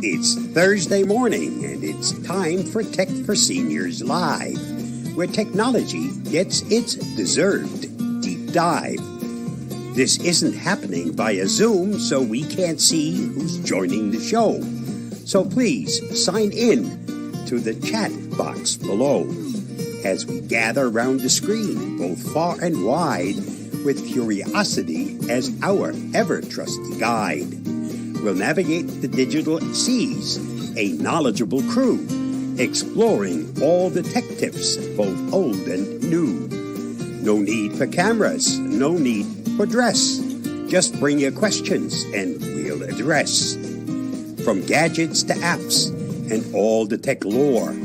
It's Thursday morning, and it's time for Tech for Seniors Live, where technology gets its deserved deep dive. This isn't happening via Zoom, so we can't see who's joining the show. So please sign in to the chat box below as we gather round the screen, both far and wide, with curiosity as our ever-trusty guide. We'll navigate the digital seas, a knowledgeable crew, exploring all the tech tips, both old and new. No need for cameras, no need for dress. Just bring your questions and we'll address. From gadgets to apps and all the tech lore,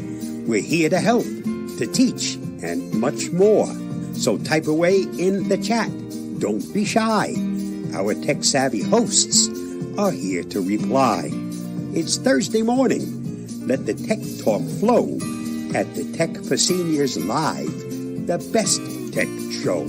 we're here to help, to teach, and much more. So type away in the chat. Don't be shy. Our tech-savvy hosts are here to reply. It's Thursday morning. Let the tech talk flow at the Tech for Seniors Live, the best tech show.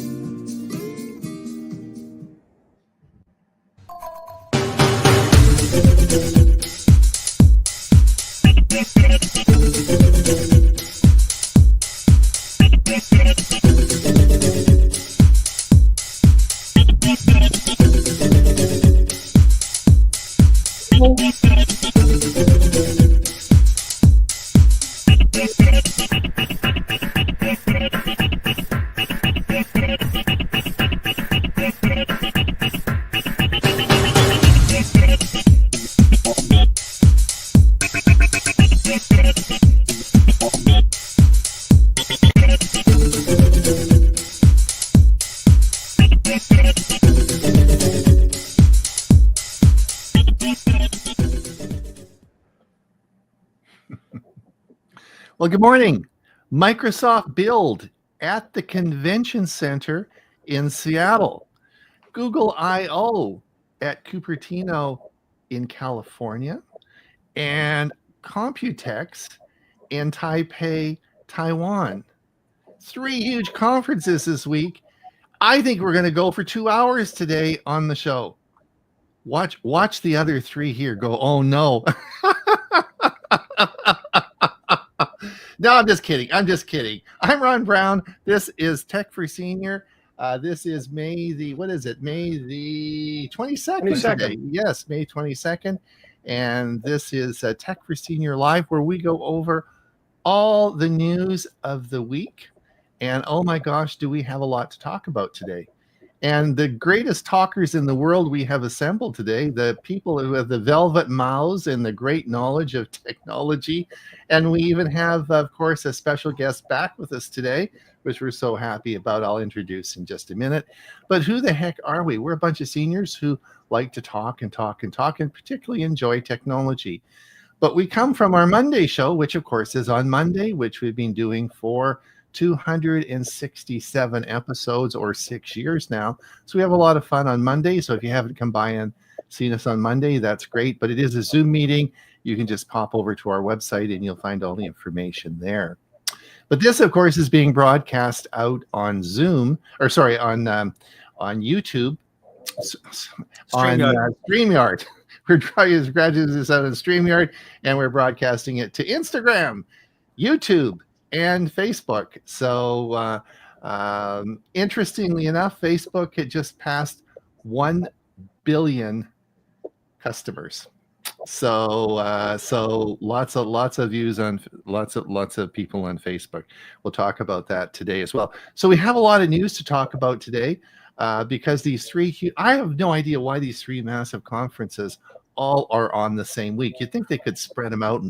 Well, good morning. Microsoft Build at the Convention Center in Seattle. Google I/O at Cupertino in California. And Computex in Taipei, Taiwan. 3 huge conferences this week. I think we're going to go for 2 hours today on the show. Watch the other 3 here go, oh no. No, I'm just kidding. I'm Ron Brown. This is Tech for Senior. This is May the 22nd today. Yes, May 22nd. And this is Tech for Senior Live, where we go over all the news of the week. And oh my gosh, do we have a lot to talk about today. And the greatest talkers in the world we have assembled today, the people who have the velvet mouths and the great knowledge of technology. And we even have, of course, a special guest back with us today, which we're so happy about. I'll introduce in just a minute. But who the heck are we? We're a bunch of seniors who like to talk and particularly enjoy technology. But we come from our Monday show, which of course is on Monday, which we've been doing for 267 episodes or 6 years now. So we have a lot of fun on Monday. So if you haven't come by and seen us on Monday, that's great. But it is a Zoom meeting. You can just pop over to our website and you'll find all the information there. But this, of course, is being broadcast out on Zoom, on YouTube, on StreamYard. We're trying to graduate this out on StreamYard, and we're broadcasting it to Instagram, YouTube, and Facebook. So interestingly enough, Facebook had just passed 1 billion customers. So lots of views on lots of people on Facebook. We'll talk about that today as well. So we have a lot of news to talk about today because these 3 I have no idea why these 3 massive conferences all are on the same week. You'd think they could spread them out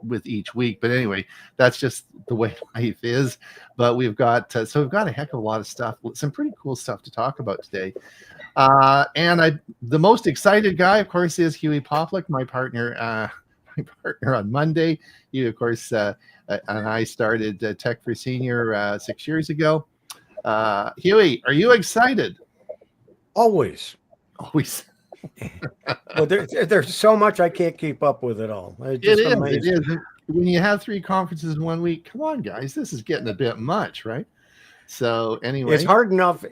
with each week, but anyway, that's just the way life is. But we've got a heck of a lot of stuff, some pretty cool stuff to talk about today. And the most excited guy, of course, is Huey Poplick, my partner on Monday. You, of course, and I started Tech for Senior 6 years ago. Huey, are you excited? Always. Well, there's so much I can't keep up with it all. It is. When you have 3 conferences in 1 week, come on, guys, this is getting a bit much, right? So anyway, it's hard enough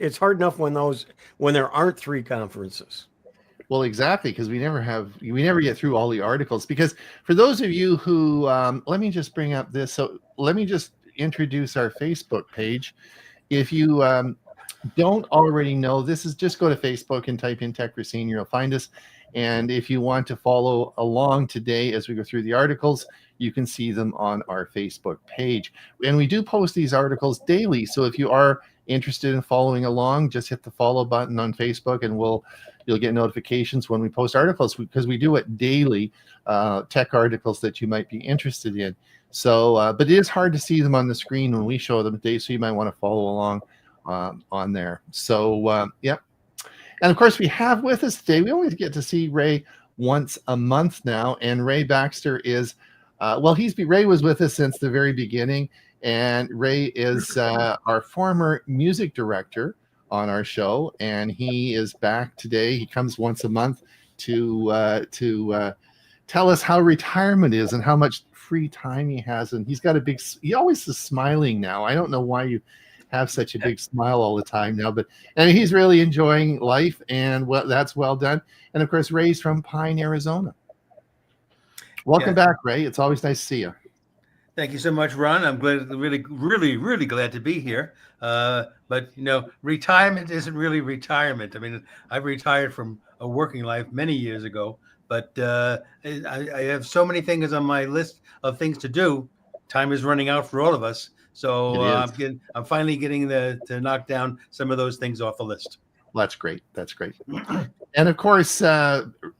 when there aren't 3 conferences. Well, exactly, because we never get through all the articles. Because for those of you who, let me just bring up this. So let me just introduce our Facebook page. If you don't already know, this is just go to Facebook and type in Tech for Senior. You'll find us. And if you want to follow along today as we go through the articles, you can see them on our Facebook page. And we do post these articles daily. So if you are interested in following along, just hit the follow button on Facebook and you'll get notifications when we post articles, because we do it daily, tech articles that you might be interested in. So, but it is hard to see them on the screen when we show them today, so you might want to follow along on there. So, yeah. And of course, we have with us today, we only get to see Ray once a month now, and Ray Baxter is, Ray was with us since the very beginning, and Ray is our former music director on our show, and he is back today. He comes once a month to tell us how retirement is and how much free time he has. And he's got he always is smiling now. I don't know why you have such a big smile all the time now, and he's really enjoying life, and that's well done. And of course, Ray's from Pine, Arizona. Welcome back, Ray. It's always nice to see you. Thank you so much, Ron. I'm really glad to be here. But retirement isn't really retirement. I mean, I've retired from a working life many years ago, but I have so many things on my list of things to do. Time is running out for all of us. So I'm finally getting to knock down some of those things off the list. That's great. That's great. And of course,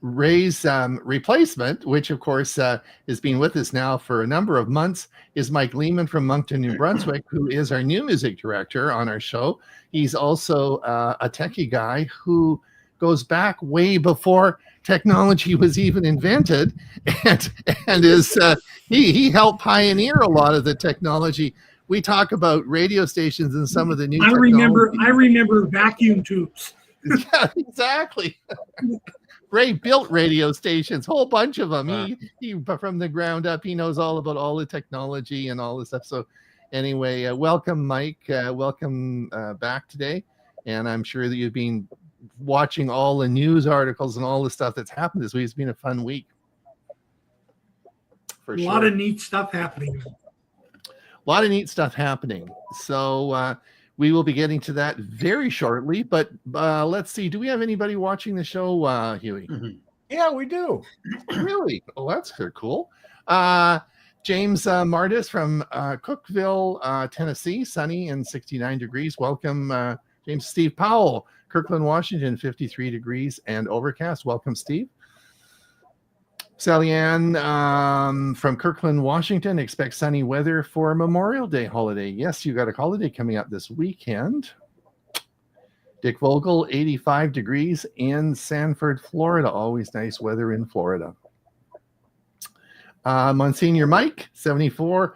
Ray's replacement, which of course has been with us now for a number of months, is Mike Lehman from Moncton, New Brunswick, who is our new music director on our show. He's also a techie guy who goes back way before technology was even invented, and is he helped pioneer a lot of the technology. We talk about radio stations and some of the new. I remember vacuum tubes. Yeah, exactly. Ray built radio stations, whole bunch of them. He from the ground up. He knows all about all the technology and all this stuff. So, anyway, welcome, Mike. Welcome back today. And I'm sure that you've been watching all the news articles and all the stuff that's happened this week. It's been a fun week. A lot of neat stuff happening. A lot of neat stuff happening. So we will be getting to that very shortly. But let's see. Do we have anybody watching the show, Huey? Mm-hmm. Yeah, we do. Really? Oh, that's cool. James Martis from Cookeville, Tennessee, sunny and 69 degrees. Welcome, James. Steve Powell, Kirkland, Washington, 53 degrees and overcast. Welcome, Steve. Sally Ann from Kirkland, Washington, expect sunny weather for Memorial Day holiday. Yes, you got a holiday coming up this weekend. Dick Vogel, 85 degrees in Sanford, Florida. Always nice weather in Florida. Monsignor Mike, 74.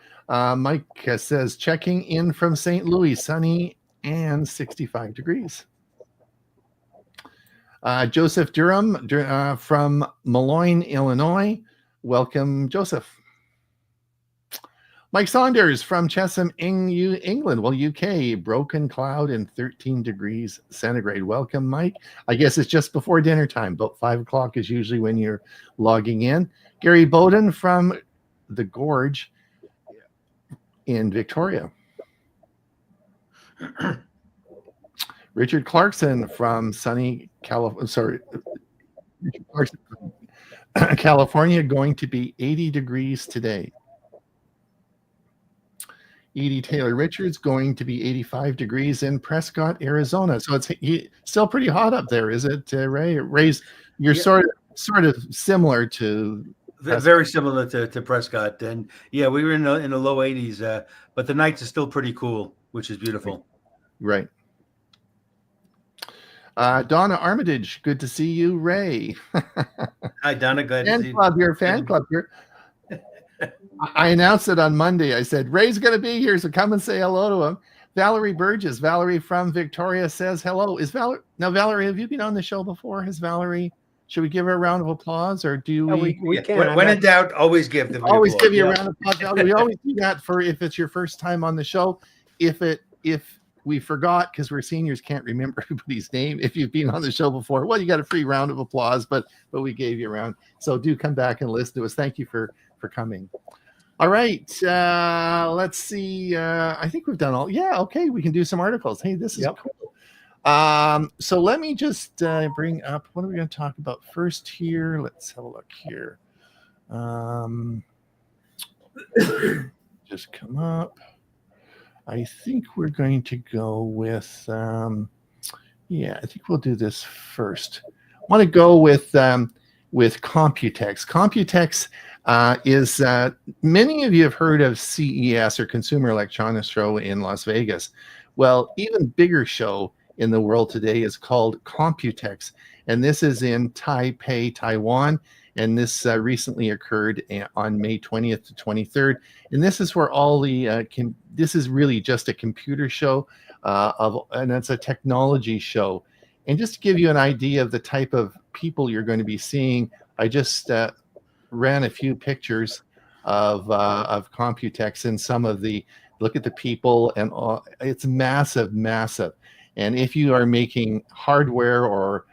Mike says, checking in from St. Louis, sunny and 65 degrees. Joseph Durham from Moline, Illinois. Welcome, Joseph. Mike Saunders from Chesham, England. Well, UK, broken cloud and 13 degrees centigrade. Welcome, Mike. I guess it's just before dinner time. About 5 o'clock is usually when you're logging in. Gary Bowden from the Gorge in Victoria. Richard Clarkson from sunny California, going to be 80 degrees today. Edie Taylor Richards going to be 85 degrees in Prescott, Arizona. So it's still pretty hot up there, is it, Ray? Ray's, you're sort of similar to Prescott. Very similar to Prescott, and yeah, we were in the low 80s, but the nights are still pretty cool, which is beautiful. Right. Donna Armitage, good to see you, Ray. Hi, Donna. Glad to see you. Your fan club here. I announced it on Monday. I said, Ray's going to be here, so come and say hello to him. Valerie Burgess, Valerie from Victoria says hello. Valerie, have you been on the show before? Should we give her a round of applause, or do we can? When in doubt, always give them. Always give you a round of applause. We always do that for if it's your first time on the show. If we forgot because we're seniors, can't remember everybody's name. If you've been on the show before, well, you got a free round of applause, but we gave you a round. So do come back and listen to us. Thank you for coming. All right. Let's see. I think we've done all. Yeah. Okay. We can do some articles. Hey, this is cool. So let me just bring up, what are we going to talk about first here? Let's have a look here. Just come up. I think we're going to go with, I think we'll do this first. I want to go with Computex. Computex is, many of you have heard of CES, or Consumer Electronics Show in Las Vegas. Well, even bigger show in the world today is called Computex, and this is in Taipei, Taiwan. And this recently occurred on May 20th to 23rd. And this is where all the, this is really just a computer show, and it's a technology show. And just to give you an idea of the type of people you're going to be seeing, I just ran a few pictures of Computex and some of the, look at the people, and it's massive, massive. And if you are making hardware, or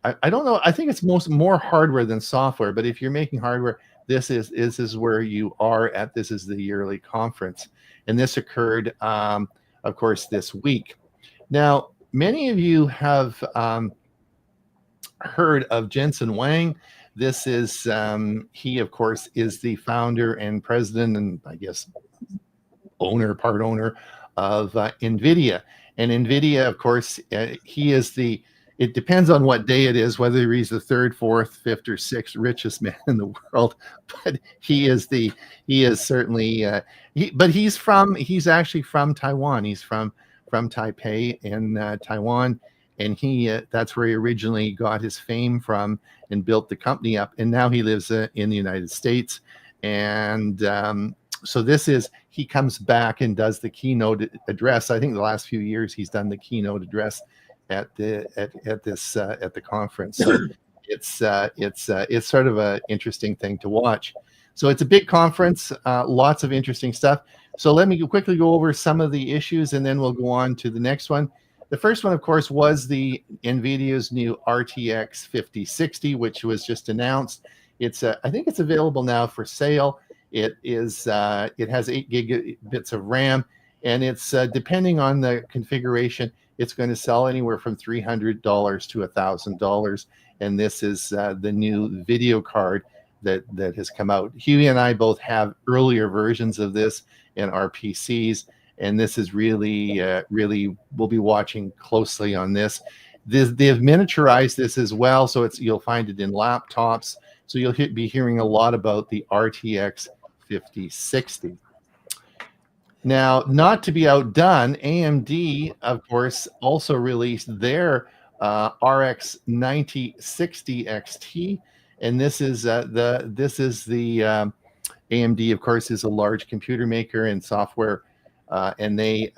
I don't know, I think it's more hardware than software, but if you're making hardware, this is where you are at. This is the yearly conference. And this occurred, of course, this week. Now, many of you have heard of Jensen Huang. This is, he, of course, is the founder and president, and I guess part owner of NVIDIA. And NVIDIA, of course, he is the, it depends on what day it is, whether he's the third, fourth, fifth, or sixth richest man in the world. But he is certainly, he's actually from Taiwan. He's from Taipei in Taiwan. And that's where he originally got his fame from and built the company up. And now he lives in the United States. And so he comes back and does the keynote address. I think the last few years he's done the keynote address at the conference. So it's sort of an interesting thing to watch. So it's a big conference, lots of interesting stuff. So let me quickly go over some of the issues, and then we'll go on to the next one. The first one, of course, was the NVIDIA's new RTX 5060, which was just announced. I think it's available now for sale. It has 8 gigabits of RAM, and it's depending on the configuration, it's going to sell anywhere from $300 to $1,000. And this is the new video card that has come out. Huey and I both have earlier versions of this in our PCs, and this is really, we'll be watching closely on this. They've miniaturized this as well, so you'll find it in laptops. So you'll be hearing a lot about the RTX 5060. Now, not to be outdone, AMD, of course, also released their RX 9060 XT, and this is the AMD, of course, is a large computer maker and software, and they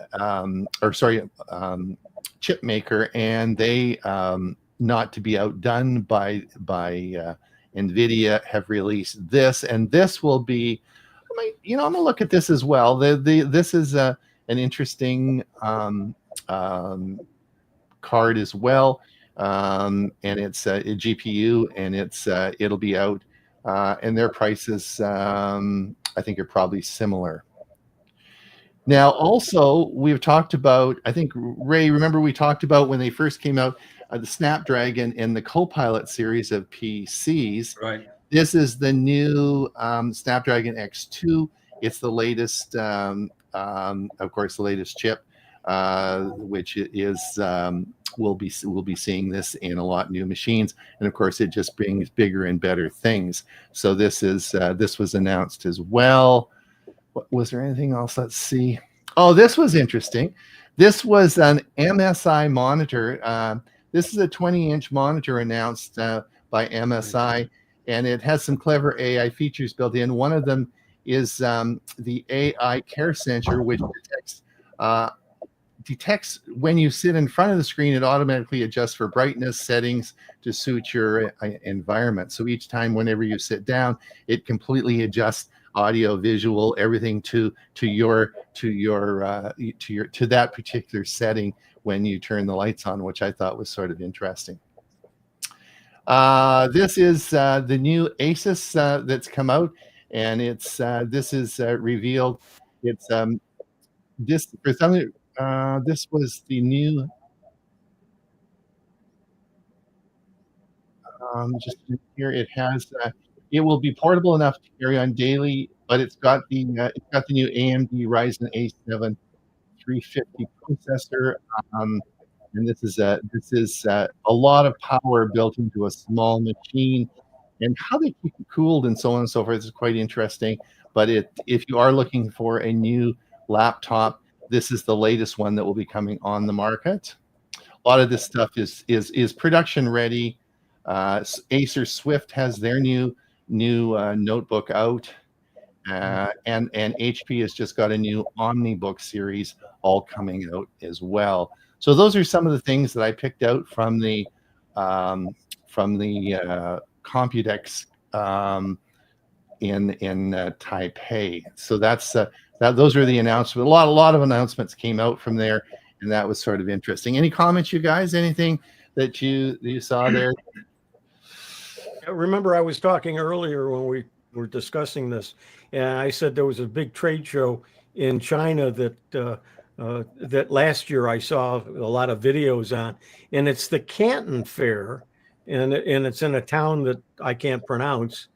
chip maker, and they not to be outdone by NVIDIA have released this, and this will be. I'm going to look at this as well. This is an interesting card as well, and it's a GPU, and it'll be out, and their prices I think are probably similar. Now, also we've talked about, I think Ray, remember we talked about when they first came out, the Snapdragon and the Copilot series of PCs. Right. This is the new Snapdragon X2. It's the latest, of course, the latest chip, which is we'll be seeing this in a lot of new machines, and of course, it just brings bigger and better things. So this was announced as well. Was there anything else? Let's see. Oh, this was interesting. This was an MSI monitor. This is a 20-inch monitor announced by MSI. And it has some clever AI features built in. One of them detects when you sit in front of the screen. It automatically adjusts for brightness settings to suit your environment. So each time, whenever you sit down, it completely adjusts audio, visual, everything to that particular setting when you turn the lights on, which I thought was sort of interesting. This is the new Asus that's come out, and this is revealed. It's this for some. This was the new. Just here, it has. It will be portable enough to carry on daily, but it's got the new AMD Ryzen A7 350 processor, and this is a lot of power built into a small machine, and how they keep it cooled and so on and so forth is quite interesting. But if you are looking for a new laptop, this is the latest one that will be coming on the market. A lot of this stuff is production ready. Acer Swift has their new notebook out, and HP has just got a new OmniBook series all coming out as well. So those are some of the things that I picked out from the Computex in Taipei. So those are the announcements. A lot of announcements came out from there, and that was sort of interesting. Any comments, you guys? Anything that you saw there? Remember, I was talking earlier when we were discussing this, and I said there was a big trade show in China that last year I saw a lot of videos on, and it's the Canton Fair, and it's in a town that I can't pronounce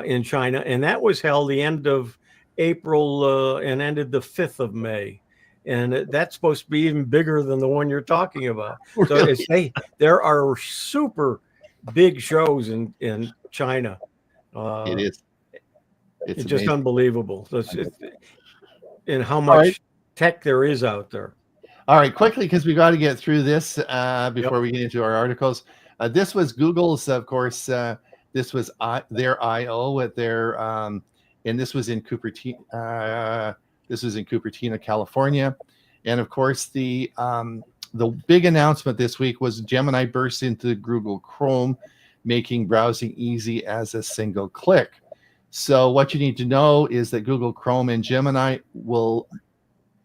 in China, and that was held the end of April and ended the 5th of May. And that's supposed to be even bigger than the one you're talking about. So there are super big shows in China. It is. It's just unbelievable. And how much tech there is out there. All right, quickly, because we got to get through this before we get into our articles. This was Google's, of course. This was their I/O at their, and this was in Cupertino. This was in Cupertino, California, and of course the big announcement this week was Gemini burst into Google Chrome, making browsing easy as a single click. So what you need to know is that Google Chrome and Gemini will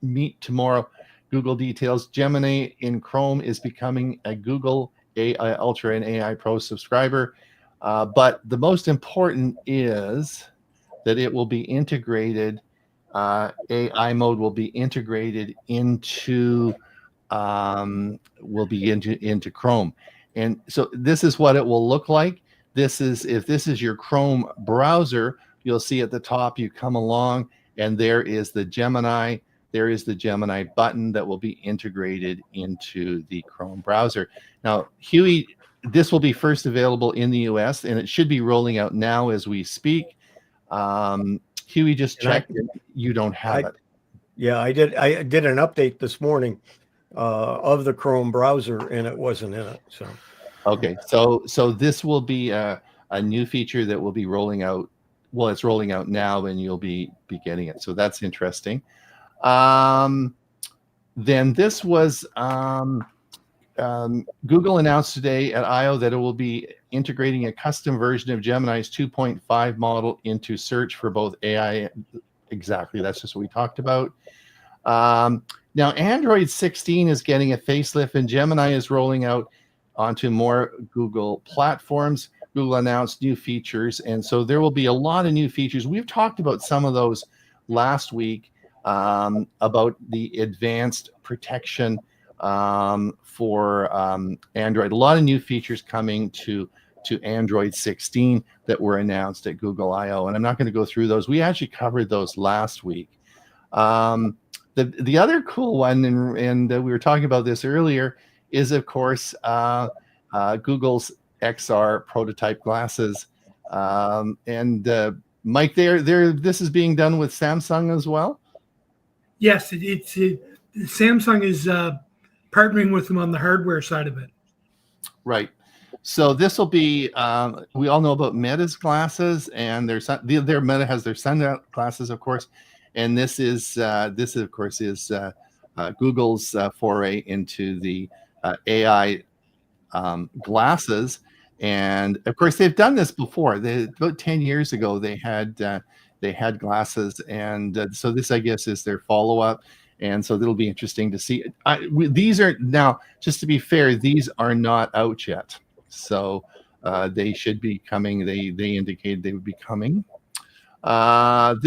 meet tomorrow. Google details Gemini in Chrome is becoming a Google AI Ultra and AI Pro subscriber. But the most important is that it will be integrated. AI mode will be integrated into Chrome. And so this is what it will look like. If this is your Chrome browser, you'll see at the top, you come along and there is the Gemini. There is the Gemini button that will be integrated into the Chrome browser. Now, Huey, this will be first available in the US, and it should be rolling out now as we speak. Huey just checked it. You don't have it. Yeah, I did. I did an update this morning of the Chrome browser, and it wasn't in it. So, okay, so this will be a new feature that will be rolling out. Well, it's rolling out now, and you'll be getting it. So that's interesting. Then this was Google announced today at I/O that it will be integrating a custom version of Gemini's 2.5 model into search for both AI. Exactly, that's just what we talked about. Now, Android 16 is getting a facelift, and Gemini is rolling out onto more Google platforms. Google announced new features, and so there will be a lot of new features. We've talked about some of those last week about the advanced protection for Android. A lot of new features coming to Android 16 that were announced at Google I/O, and I'm not going to go through those. We actually covered those last week. The other cool one, and we were talking about this earlier, is of course Google's XR prototype glasses. And Mike, this is being done with Samsung as well. Yes, Samsung is partnering with them on the hardware side of it. Right. So this will be. We all know about Meta's glasses, and their Meta has their sunglasses, of course, and this of course is Google's foray into the AI glasses. And of course, they've done this before. About 10 years ago, they had glasses, and so this, I guess, is their follow-up. And so it'll be interesting to see. These are now, just to be fair, these are not out yet. So they should be coming. They indicated they would be coming. They're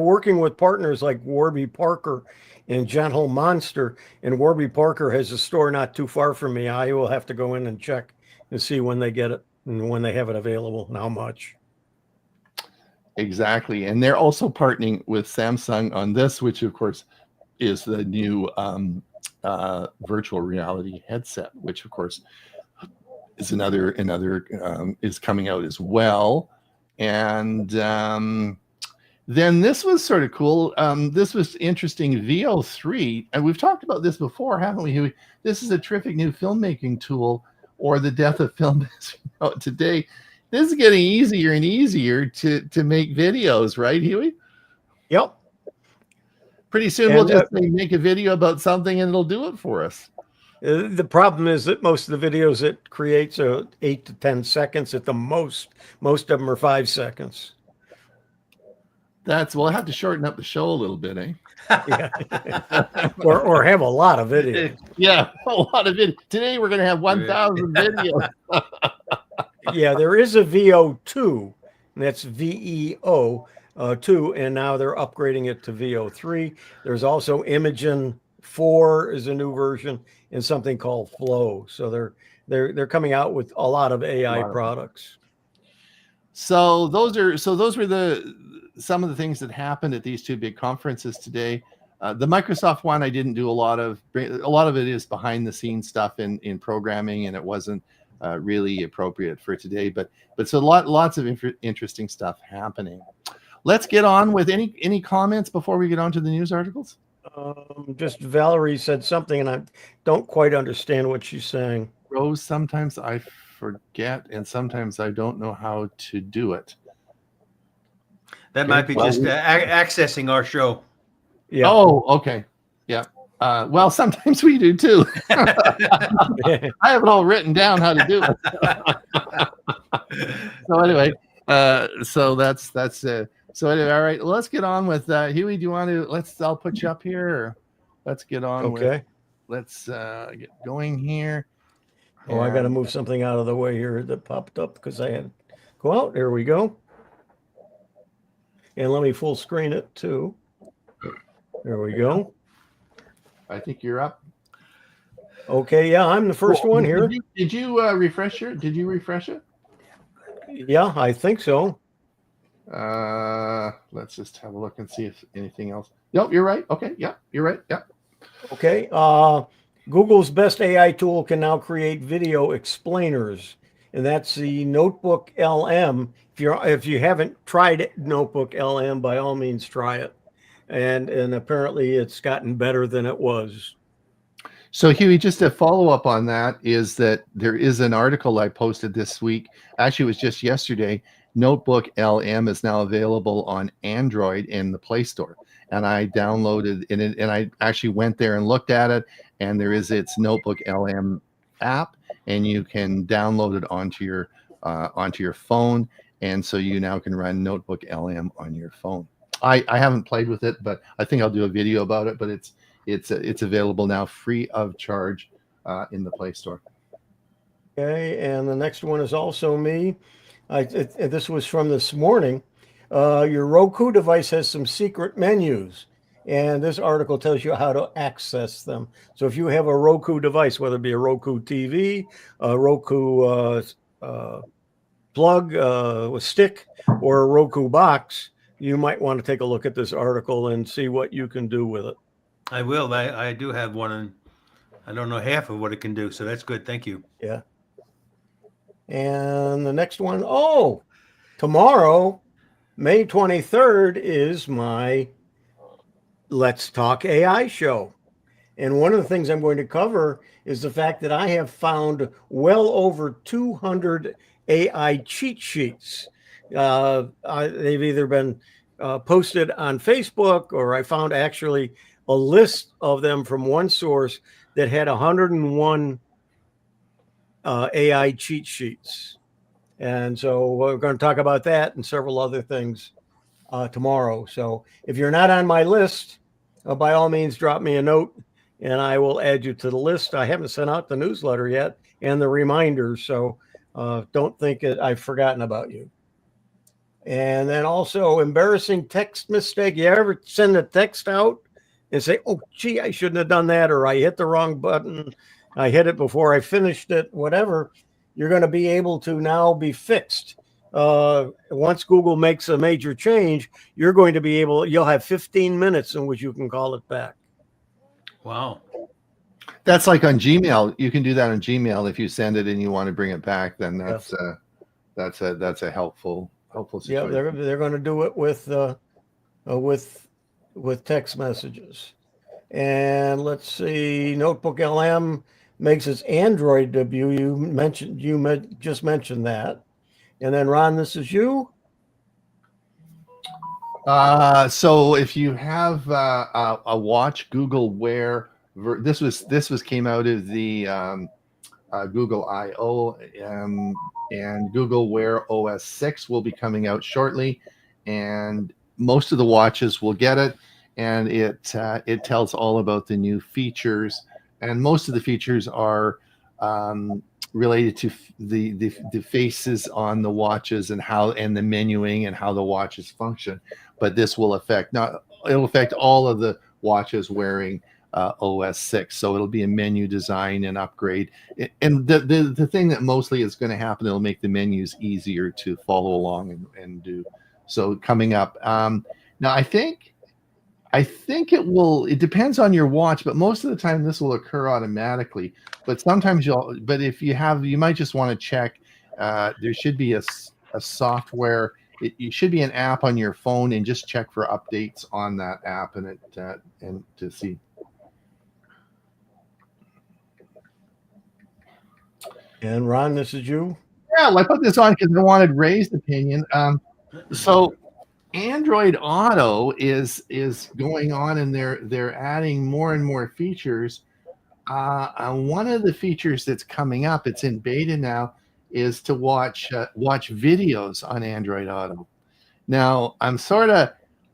working with partners like Warby Parker and Gentle Monster, and Warby Parker has a store not too far from me. I will have to go in and check and see when they get it and when they have it available and how much. Exactly. And they're also partnering with Samsung on this, which of course is the new virtual reality headset, which of course is another is coming out as well. And then this was sort of cool. This was interesting. VO3, and we've talked about this before, haven't we, Huey? This is a terrific new filmmaking tool, or the death of film as we know it today. This is getting easier and easier to make videos, right, Huey? Yep. Pretty soon we'll just make a video about something and it'll do it for us. The problem is that most of the videos it creates are 8 to 10 seconds at the most. Most of them are 5 seconds. We'll have to shorten up the show a little bit, eh? Yeah. or have a lot of videos. Yeah, a lot of videos. Today we're going to have 1,000 videos. Yeah, there is a VO2, and that's VEO 2, and now they're upgrading it to VO3. There's also Imagen 4 is a new version, and something called Flow. So they're coming out with a lot of AI products. So those were some of the things that happened at these two big conferences today. The Microsoft one, I didn't do a lot of it is behind the scenes stuff in programming, and it wasn't really appropriate for today, but so lots of interesting stuff happening. Let's get on with any comments before we get on to the news articles. Just Valerie said something, and I don't quite understand what she's saying. Rose, sometimes I forget, and sometimes I don't know how to do it. That might be just accessing our show. Yeah. Oh, okay. Yeah. Well, sometimes we do too. I have it all written down how to do it. So anyway, so that's so anyway, all right. Let's get on with Huey. Do you want to? I'll put you up here. Or let's get on. Okay. Let's get going here. Oh, I got to move something out of the way here that popped up because I had to go out. There we go. And let me full screen it too. There we go. I think you're up. Okay, yeah, I'm the first one here. Did you refresh it? Did you refresh it? Yeah, I think so. Let's just have a look and see if anything else. Nope, you're right. Okay, yeah, you're right. Yeah. Okay. Google's best AI tool can now create video explainers, and that's the Notebook LM. If you haven't tried Notebook LM, by all means try it. And apparently it's gotten better than it was. So Huey, just a follow up on that is that there is an article I posted this week. Actually, it was just yesterday. Notebook LM is now available on Android in the Play Store. And I downloaded it, and I actually went there and looked at it. And there is its Notebook LM app, and you can download it onto your phone. And so you now can run Notebook LM on your phone. I haven't played with it, but I think I'll do a video about it. But it's available now free of charge in the Play Store. Okay, and the next one is also me. This was from this morning. Your Roku device has some secret menus, and this article tells you how to access them. So if you have a Roku device, whether it be a Roku TV, a Roku plug, a stick, or a Roku box, you might want to take a look at this article and see what you can do with it. I will. I do have one, and I don't know half of what it can do, so that's good. Thank you. Yeah. And the next one, tomorrow, May 23rd, is my Let's Talk AI show. And one of the things I'm going to cover is the fact that I have found well over 200 AI cheat sheets. They've either been posted on Facebook, or I found actually a list of them from one source that had 101 AI cheat sheets. And so we're going to talk about that and several other things tomorrow. So if you're not on my list, by all means, drop me a note and I will add you to the list. I haven't sent out the newsletter yet and the reminders. So don't think I've forgotten about you. And then also embarrassing text mistake. You ever send a text out and say, oh, gee, I shouldn't have done that, or I hit the wrong button. I hit it before I finished it, whatever. You're going to be able to now be fixed. Once Google makes a major change, you're going to be you'll have 15 minutes in which you can call it back. Wow. That's like on Gmail. You can do that on Gmail. If you send it and you want to bring it back, then that's a helpful situation. Yeah, they're going to do it with text messages. And let's see, Notebook LM makes its Android debut. You just mentioned that. And then Ron, this is you. So if you have a watch, Google Wear, this came out of the Google I/O, and Google Wear OS 6 will be coming out shortly, and most of the watches will get it, and it tells all about the new features, and most of the features are related to the faces on the watches and the menuing and how the watches function. But this will it'll affect all of the watches wearing OS 6. So it'll be a menu design and upgrade. And the thing that mostly is going to happen, it'll make the menus easier to follow along and do. So coming up. Now I think it depends on your watch, but most of the time this will occur automatically. But sometimes you might just want to check. There should be a software. It should be an app on your phone, and just check for updates on that app and to see. And Ron, this is you. Yeah, I put this on because I wanted Ray's opinion. So Android Auto is going on, and they're adding more and more features. One of the features that's coming up, it's in beta now, is to watch videos on Android Auto. Now I'm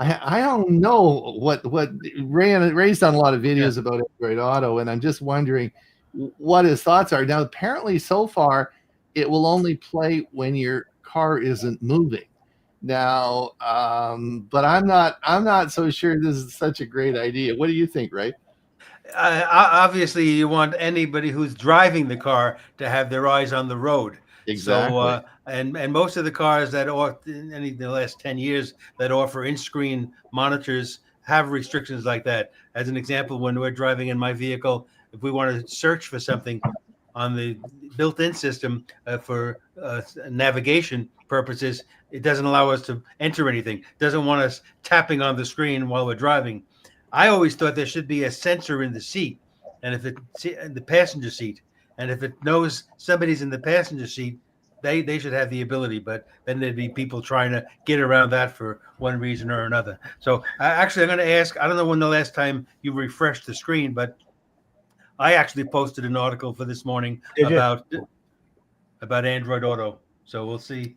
I don't know what Ray's done a lot of videos about Android Auto, and I'm just wondering what his thoughts are. Now apparently so far it will only play when your car isn't moving. Now, but I'm not so sure this is such a great idea. What do you think, Ray? Obviously, you want anybody who's driving the car to have their eyes on the road. Exactly. So, and most of the cars that in the last 10 years that offer in-screen monitors have restrictions like that. As an example, when we're driving in my vehicle, if we want to search for something on the built-in system for navigation purposes, it doesn't allow us to enter anything. It doesn't want us tapping on the screen while we're driving. I always thought there should be a sensor in the seat, and if the passenger seat, and if it knows somebody's in the passenger seat, they should have the ability. But then there'd be people trying to get around that for one reason or another. So actually, I'm going to ask. I don't know when the last time you refreshed the screen, but I actually posted an article for this morning about Android Auto. So we'll see.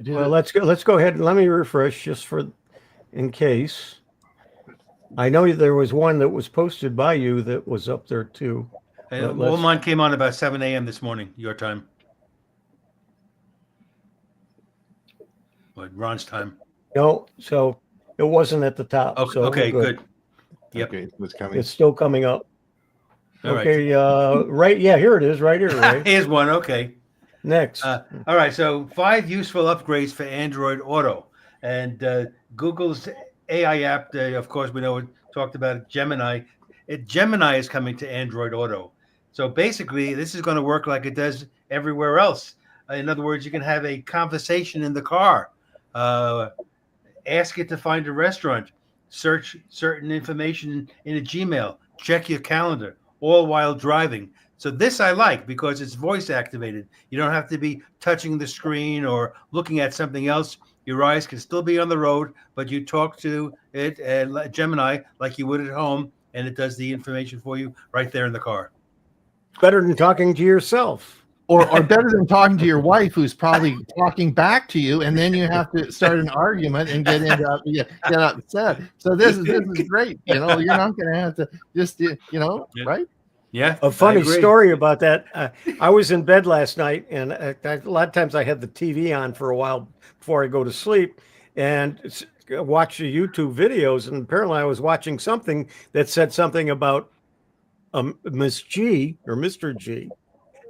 Well, let's go ahead and let me refresh just in case. I know there was one that was posted by you that was up there too. Well, mine came on about 7 a.m. this morning, your time. What, Ron's time? No, so it wasn't at the top. Okay, so okay, good. Yep. Okay, it's coming. It's still coming up. All okay, right. Yeah, here it is, right here. Right. Here's one. Okay. Next. All right. So 5 useful upgrades for Android Auto, and Google's AI app. Of course, we know we talked about it, Gemini. Gemini is coming to Android Auto. So basically, this is going to work like it does everywhere else. In other words, you can have a conversation in the car, ask it to find a restaurant, search certain information in a Gmail, check your calendar, all while driving. So this I like because it's voice activated. You don't have to be touching the screen or looking at something else. Your eyes can still be on the road, but you talk to it, Gemini, like you would at home, and it does the information for you right there in the car. Better than talking to yourself. Or better than talking to your wife, who's probably talking back to you, and then you have to start an argument and get upset. So this is great. You know, you're not going to have to just, right? Yeah. A funny story about that. I was in bed last night, and a lot of times I have the TV on for a while before I go to sleep, and watch the YouTube videos. And apparently, I was watching something that said something about Miss G or Mr. G.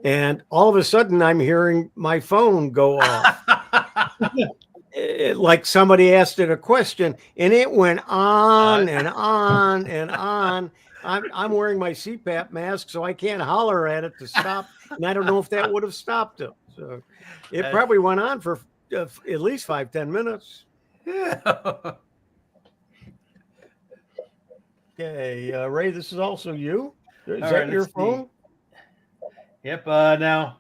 And all of a sudden, I'm hearing my phone go off. Like somebody asked it a question, and it went on and on and on. I'm wearing my CPAP mask, so I can't holler at it to stop. And I don't know if that would have stopped it. So it probably went on for at least 5-10 minutes. Yeah. Okay, Ray, this is also you. Is All that right, your phone? Yep. Now,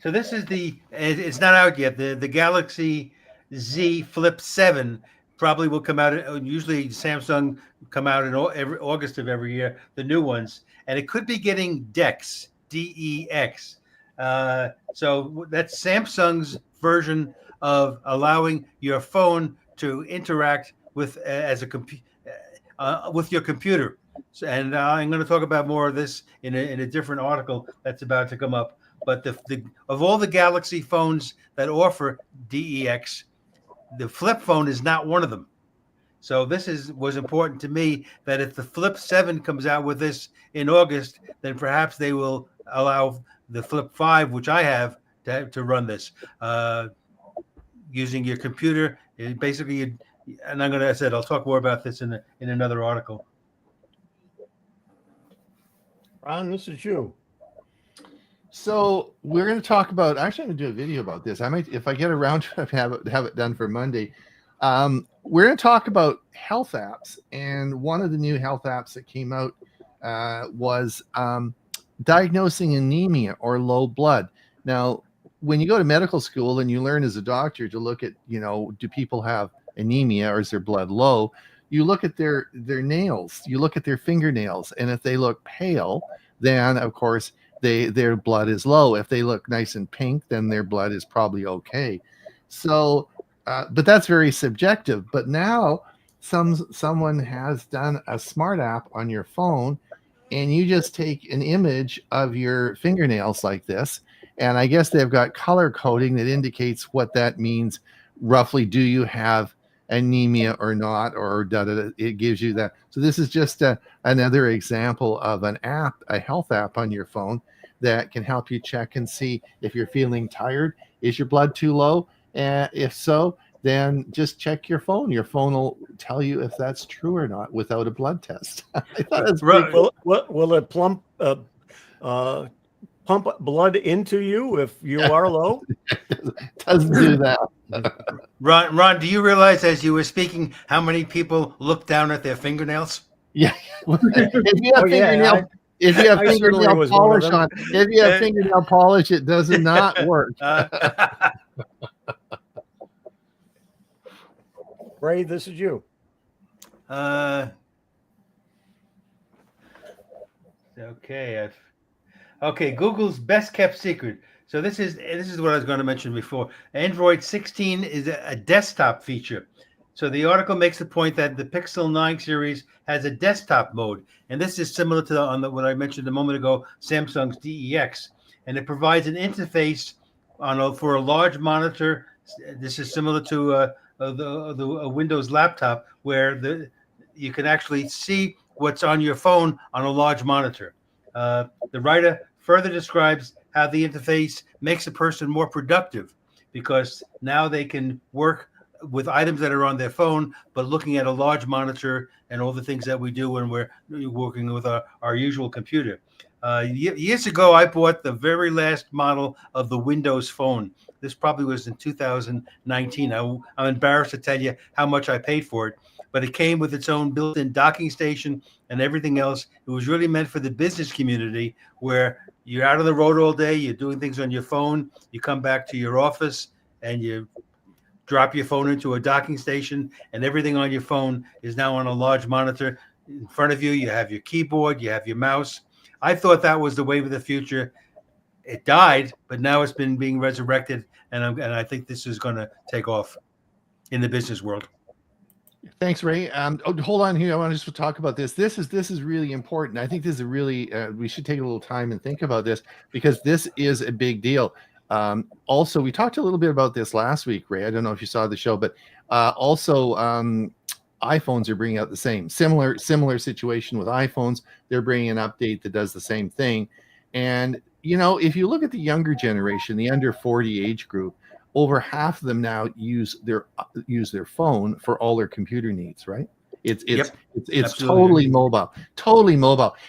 so this is it's not out yet. The Galaxy Z Flip 7 probably will come out. Usually Samsung come out in every August of every year, the new ones, and it could be getting DeX, DEX. So that's Samsung's version of allowing your phone to interact with with your computer. And I'm going to talk about more of this in a different article that's about to come up. But of all the Galaxy phones that offer DEX, the Flip phone is not one of them. So this was important to me, that if the Flip 7 comes out with this in August, then perhaps they will allow the Flip 5, which I have, to run this using your computer. Basically, and I'll talk more about this in another article. Ron, this is you. So we're going to talk about. Actually, I'm going to do a video about this. I might, if I get around to it, have it done for Monday. We're going to talk about health apps, and one of the new health apps that came out was diagnosing anemia or low blood. Now, when you go to medical school and you learn as a doctor to look at, do people have anemia or is their blood low? You look at their nails, you look at their fingernails, and if they look pale, then of course their blood is low. If they look nice and pink, then their blood is probably okay. So, but that's very subjective. But now someone has done a smart app on your phone, and you just take an image of your fingernails like this, and I guess they've got color coding that indicates what that means roughly. Do you have anemia or not, or it gives you that. So this is just another example of an app, a health app on your phone that can help you check and see if you're feeling tired. Is your blood too low? And if so, then just check your phone. Your phone will tell you if that's true or not without a blood test. I thought that's pretty cool. Will it pump blood into you if you are low? Doesn't do that. Ron, do you realize as you were speaking how many people look down at their fingernails? Yeah. If you have fingernail polish on, if you have fingernail polish, it does not work. Ray, this is you. Okay, Google's best kept secret. So this is what I was going to mention before. Android 16 is a desktop feature. So the article makes the point that the Pixel 9 series has a desktop mode, and this is similar to what I mentioned a moment ago, Samsung's DEX, and it provides an interface for a large monitor. This is similar to a Windows laptop, where you can actually see what's on your phone on a large monitor. The writer further describes how the interface makes a person more productive, because now they can work with items that are on their phone, but looking at a large monitor and all the things that we do when we're working with our usual computer. Years ago, I bought the very last model of the Windows Phone. This probably was in 2019. I'm embarrassed to tell you how much I paid for it, but it came with its own built-in docking station and everything else. It was really meant for the business community, where you're out on the road all day, you're doing things on your phone, you come back to your office and you drop your phone into a docking station, and everything on your phone is now on a large monitor. in front of you. You have your keyboard, you have your mouse. I thought that was the wave of the future. It died, but now it's been being resurrected, and I think this is going to take off in the business world. Thanks, Ray. Hold on here. I want to just talk about this. This is really important. I think this is really we should take a little time and think about this, because this is a big deal. Also, we talked a little bit about this last week, Ray. I don't know if you saw the show, but also iPhones are bringing out the same similar situation with iPhones. They're bringing an update that does the same thing. And if you look at the younger generation, the under 40 age group, over half of them now use their phone for all their computer needs, right? It's totally mobile.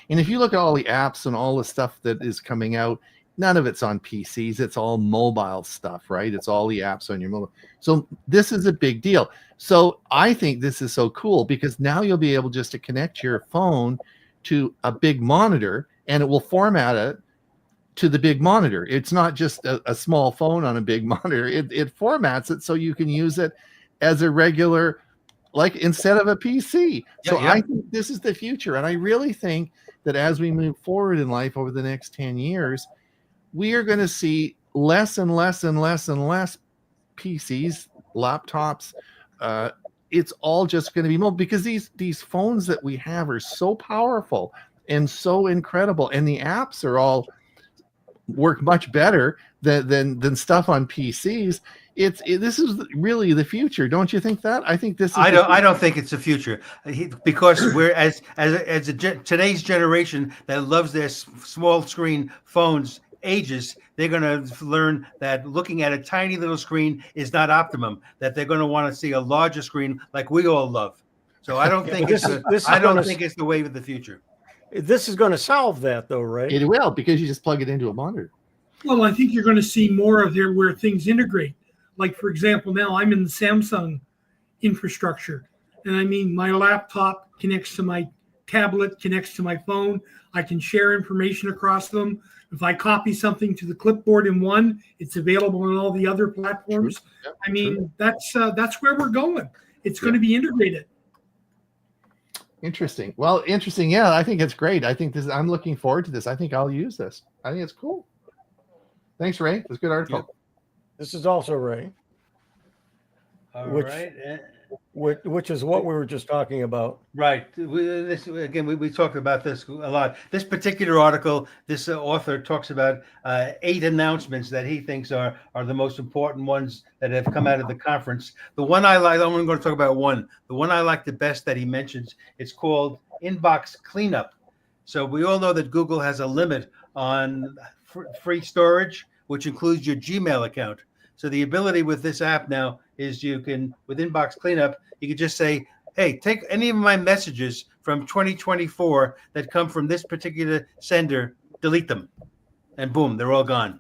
And if you look at all the apps and all the stuff that is coming out, none of it's on PCs. It's all mobile stuff, right? It's all the apps on your mobile. So this is a big deal. So I think this is so cool, because now you'll be able just to connect your phone to a big monitor, and it will format it to the big monitor. It's not just a small phone on a big monitor. It formats it so you can use it as a regular, like instead of a PC. I think this is the future. And I really think that as we move forward in life over the next 10 years, we are going to see less and less and less and less PCs, laptops. It's all just going to be mobile, because these phones that we have are so powerful and so incredible. And the apps are all work much better than stuff on PCs. This is really the future, don't you think that? I think this is I don't think it's the future, because we're as today's generation that loves their small screen phones ages, they're going to learn that looking at a tiny little screen is not optimum, that they're going to want to see a larger screen like we all love. So I don't think it's the wave of the future. This is going to solve that, though, right? It will, because you just plug it into a monitor. Well, I think you're going to see more of there where things integrate. Like, for example, now I'm in the Samsung infrastructure, and I mean, my laptop connects to my tablet, connects to my phone. I can share information across them. If I copy something to the clipboard in one, it's available on all the other platforms. Yep, I mean, that's where we're going. It's going to be integrated. Interesting. Well, interesting. Yeah, I think it's great. I'm looking forward to this. I think I'll use this. I think it's cool. Thanks, Ray. It's a good article. Yep. This is also Ray. Which is what we were just talking about. Right. We talked about this a lot. This particular article, this author talks about 8 announcements that he thinks are the most important ones that have come out of the conference. The one I like, I'm going to talk about one. The one I like the best that he mentions, it's called Inbox Cleanup. So we all know that Google has a limit on free storage, which includes your Gmail account. So the ability with this app now is you can, with Inbox Cleanup, you can just say, hey, take any of my messages from 2024 that come from this particular sender, delete them. And boom, they're all gone.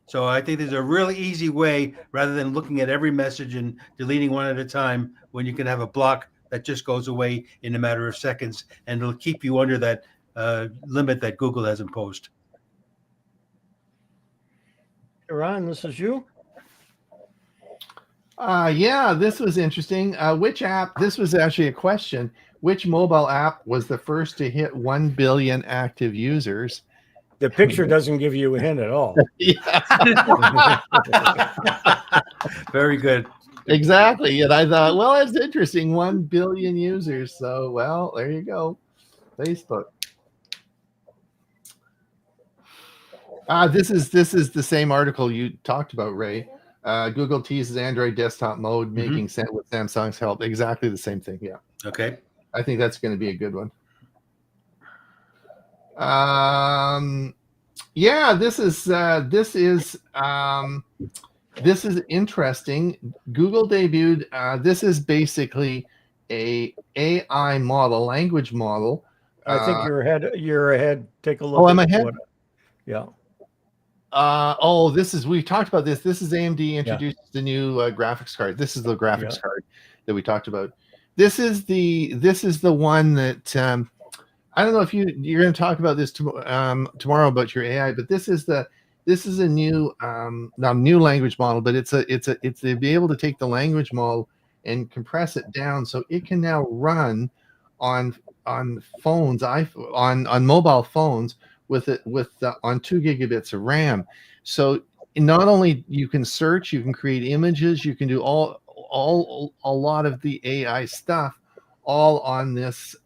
So I think there's a really easy way, rather than looking at every message and deleting one at a time, when you can have a block that just goes away in a matter of seconds, and it'll keep you under that limit that Google has imposed. Ron, this is you. Yeah, this was interesting. Which app? This was actually a question. Which mobile app was the first to hit 1 billion active users? The picture doesn't give you a hint at all. Very good. Exactly. And I thought, well, that's interesting. 1 billion users. So, well, there you go. Facebook. This is the same article you talked about, Ray. Google teases Android desktop mode, making sense with Samsung's help. Exactly the same thing. Yeah. Okay. I think that's going to be a good one. Yeah, this is interesting. Google debuted. This is basically a AI model, language model. I think you're ahead. Take a look. Oh, am I ahead? Yeah. We talked about this. This is AMD introduced the new graphics card. This is the graphics card that we talked about. This is the one that I don't know if you're going to talk about this tomorrow about your AI, but this is a new not new language model, but it's to be able to take the language model and compress it down so it can now run on phones, on mobile phones with on 2 gigabits of RAM. So not only you can search, you can create images, you can do a lot of the AI stuff, all on this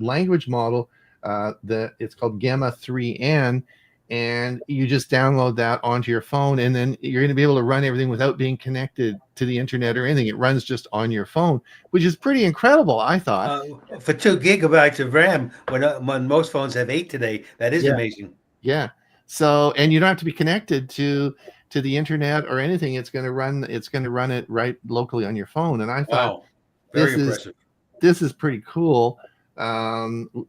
language model that it's called Gamma 3N, and you just download that onto your phone, and then you're going to be able to run everything without being connected to the internet or anything. It runs just on your phone, which is pretty incredible, I thought. For 2 gigabytes of RAM, when most phones have 8 today, that is amazing. Yeah. So, and you don't have to be connected to the internet or anything. It's going to run it right locally on your phone. And I thought, wow, very impressive. This is pretty cool.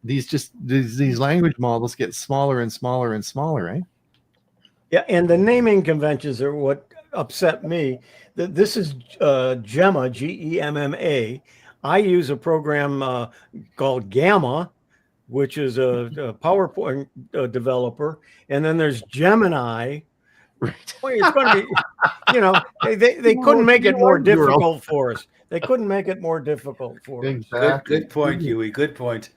These language models get smaller and smaller and smaller, right? Yeah, and the naming conventions are what upset me. This is Gemma, Gemma. I use a program called Gamma, which is a PowerPoint developer, and then there's Gemini. Right. Well, it's going to be, they couldn't make it more difficult for us. They couldn't make it more difficult for us. Exactly. Good point, Huey. Good point.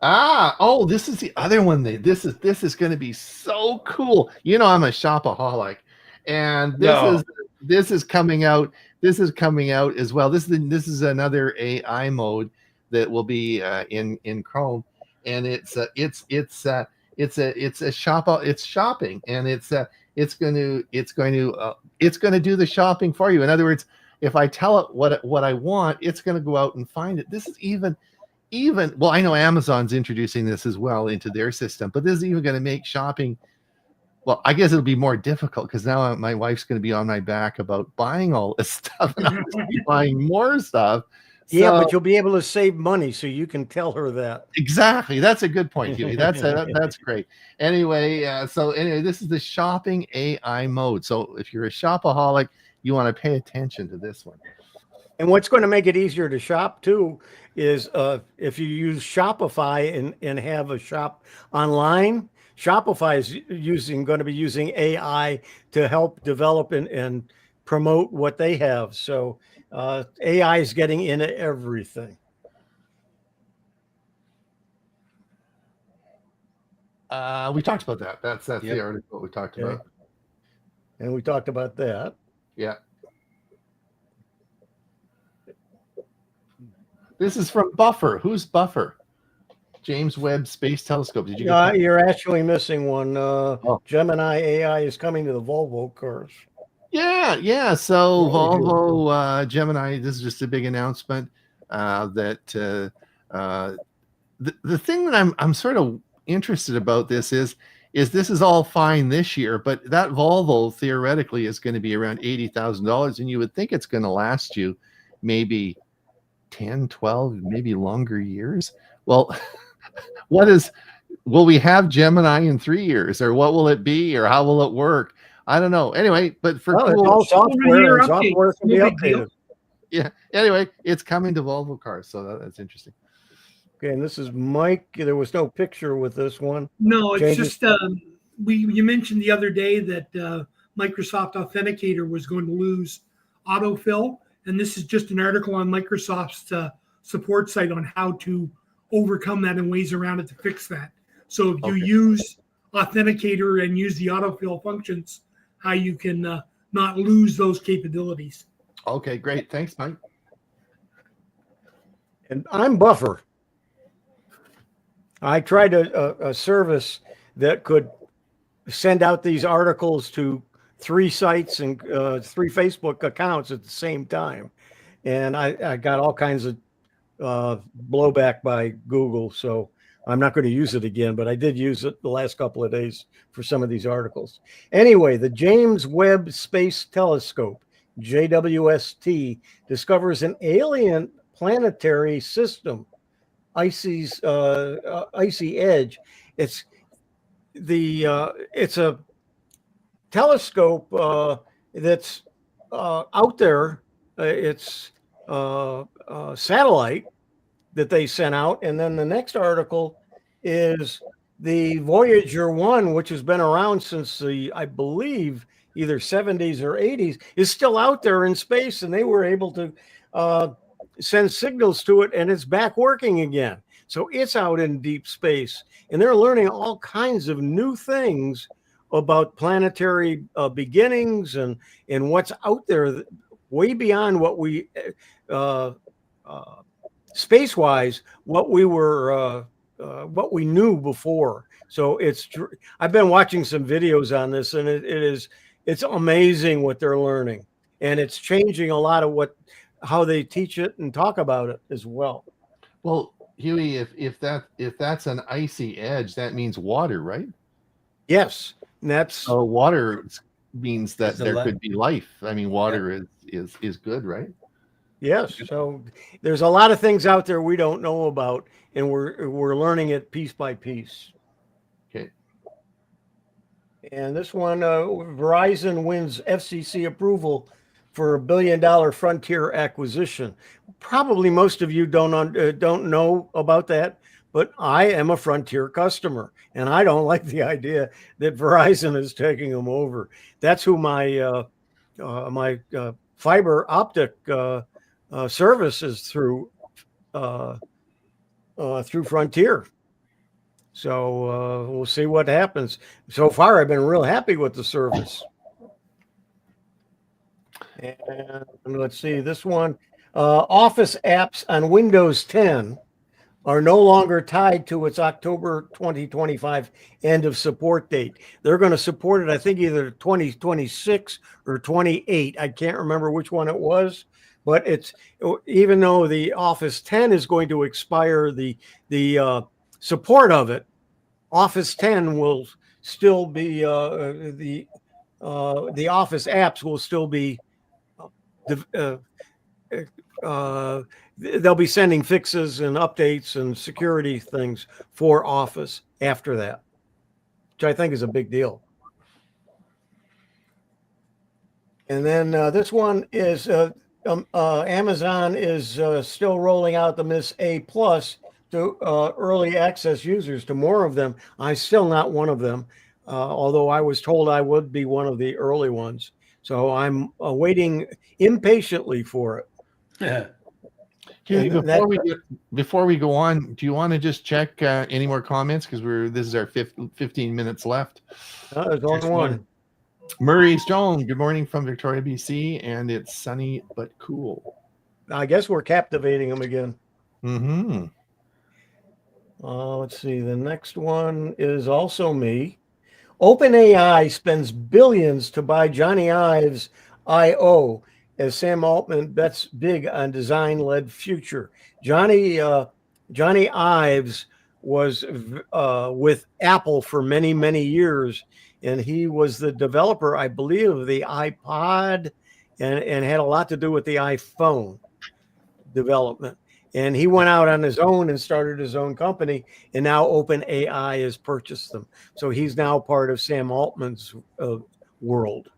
This is the other one. This is going to be so cool. I'm a shopaholic, and this is coming out. This is coming out as well. This is another AI mode that will be in Chrome, and it's shopping, and it's going to do the shopping for you. In other words, if I tell it what I want, it's going to go out and find it. This is even well, I know Amazon's introducing this as well into their system, but this is even going to make shopping, well, I guess it'll be more difficult because now my wife's going to be on my back about buying all this stuff, and I'm going to be buying more stuff. Yeah, but you'll be able to save money, so you can tell her that. Exactly. That's a good point, Huey. That's great. Anyway, this is the shopping AI mode. So if you're a shopaholic, you want to pay attention to this one. And what's going to make it easier to shop too is if you use Shopify and have a shop online. Shopify is going to be using AI to help develop and promote what they have. So AI is getting into everything. We talked about that. That's the article we talked about. And we talked about that. Yeah. This is from Buffer. Who's Buffer? James Webb Space Telescope. Did you get that? You're actually missing one. Gemini AI is coming to the Volvo cars. Yeah. So Volvo Gemini, this is just a big announcement that the thing that I'm sort of interested about this is this is all fine this year, but that Volvo theoretically is going to be around $80,000, and you would think it's going to last you maybe 10, 12, maybe longer years. Well, will we have Gemini in 3 years, or what will it be, or how will it work? I don't know. Anyway, but for it's all software, and software can be updated. Yeah. Anyway, it's coming to Volvo cars, so that's interesting. Okay, and this is Mike. There was no picture with this one. No, it's just you mentioned the other day that Microsoft Authenticator was going to lose autofill, and this is just an article on Microsoft's support site on how to overcome that and ways around it to fix that. So if you use Authenticator and use the autofill functions, how you can not lose those capabilities. Okay, great. Thanks, Mike. And I'm Buffer. I tried a service that could send out these articles to 3 sites and 3 Facebook accounts at the same time. And I got all kinds of blowback by Google. So I'm not going to use it again, but I did use it the last couple of days for some of these articles. Anyway, the James Webb Space Telescope, JWST, discovers an alien planetary system, Icy Edge. It's a telescope that's out there. It's satellite that they sent out, and then the next article is the Voyager 1, which has been around since I believe, either 70s or 80s, is still out there in space, and they were able to send signals to it, and it's back working again. So it's out in deep space, and they're learning all kinds of new things about planetary beginnings and what's out there way beyond what we space-wise, what we knew before. So I've been watching some videos on this, and it's amazing what they're learning, and it's changing a lot of how they teach it and talk about it as well. Well, Huey, if that's an icy edge, that means water, right? Yes, and that's water means that there could be life. I mean, water is good, right? Yes. So there's a lot of things out there we don't know about, and we're learning it piece by piece. Okay. And this one, Verizon wins FCC approval for a $1 billion Frontier acquisition. Probably most of you don't know about that, but I am a Frontier customer, and I don't like the idea that Verizon is taking them over. That's who my fiber optic service is through Frontier. So we'll see what happens. So far, I've been real happy with the service. And let's see, this one, Office apps on Windows 10 are no longer tied to its October 2025 end of support date. They're going to support it, I think, either 2026 or 28. I can't remember which one it was, but it's, even though the Office 10 is going to expire, the support of it, Office 10 will still be, the Office apps will still be, they'll be sending fixes and updates and security things for Office after that, which I think is a big deal. And then this one is Amazon is still rolling out the Miss A Plus to early access users, to more of them. I'm still not one of them, although I was told I would be one of the early ones. So I'm waiting impatiently for it. Yeah. Before we go on, do you want to just check any more comments? Because this is our 15 minutes left. There's only one. Murray Stone, good morning from Victoria, BC, and it's sunny but cool. I guess we're captivating them again. Mm-hmm. Let's see. The next one is also me. OpenAI spends billions to buy Johnny Ives IO as Sam Altman bets big on design-led future. Johnny Ives was with Apple for many, many years, and he was the developer, I believe, of the iPod and had a lot to do with the iPhone development. And he went out on his own and started his own company, and now OpenAI has purchased them. So he's now part of Sam Altman's world.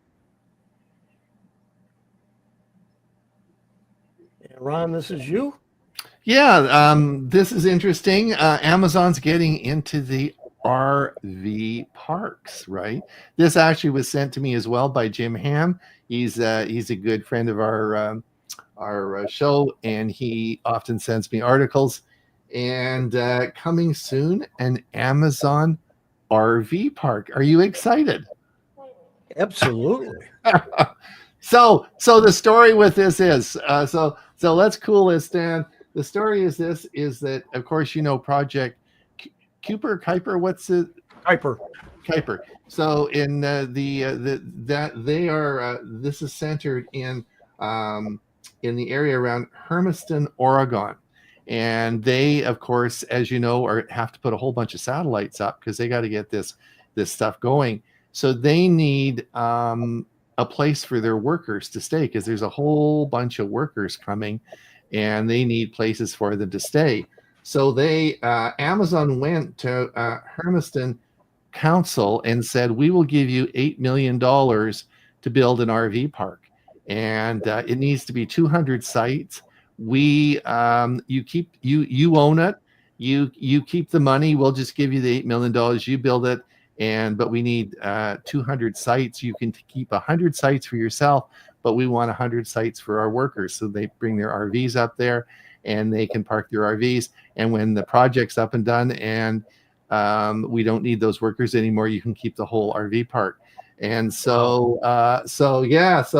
And Ron, this is you? Yeah, this is interesting. Amazon's getting into the RV parks, right? This actually was sent to me as well by Jim Ham. He's a good friend of our show, and he often sends me articles. And coming soon, an Amazon RV park. Are you excited? Absolutely. So the story with this is so let's cool this down. The story is that of course Project Kuiper. What's it? Kuiper. So in this is centered in the area around Hermiston, Oregon, and they, of course, as you know, have to put a whole bunch of satellites up because they got to get this stuff going. So they need a place for their workers to stay because there's a whole bunch of workers coming, and they need places for them to stay. So Amazon went to Hermiston Council and said, "We will give you $8 million to build an RV park, and it needs to be 200 sites. You own it, you keep the money. We'll just give you the $8 million. You build it, but we need 200 sites. You can keep 100 sites for yourself, but we want 100 sites for our workers. So they bring their RVs up there, and they can park their RVs. And when the project's up and done, and we don't need those workers anymore, you can keep the whole RV park. And so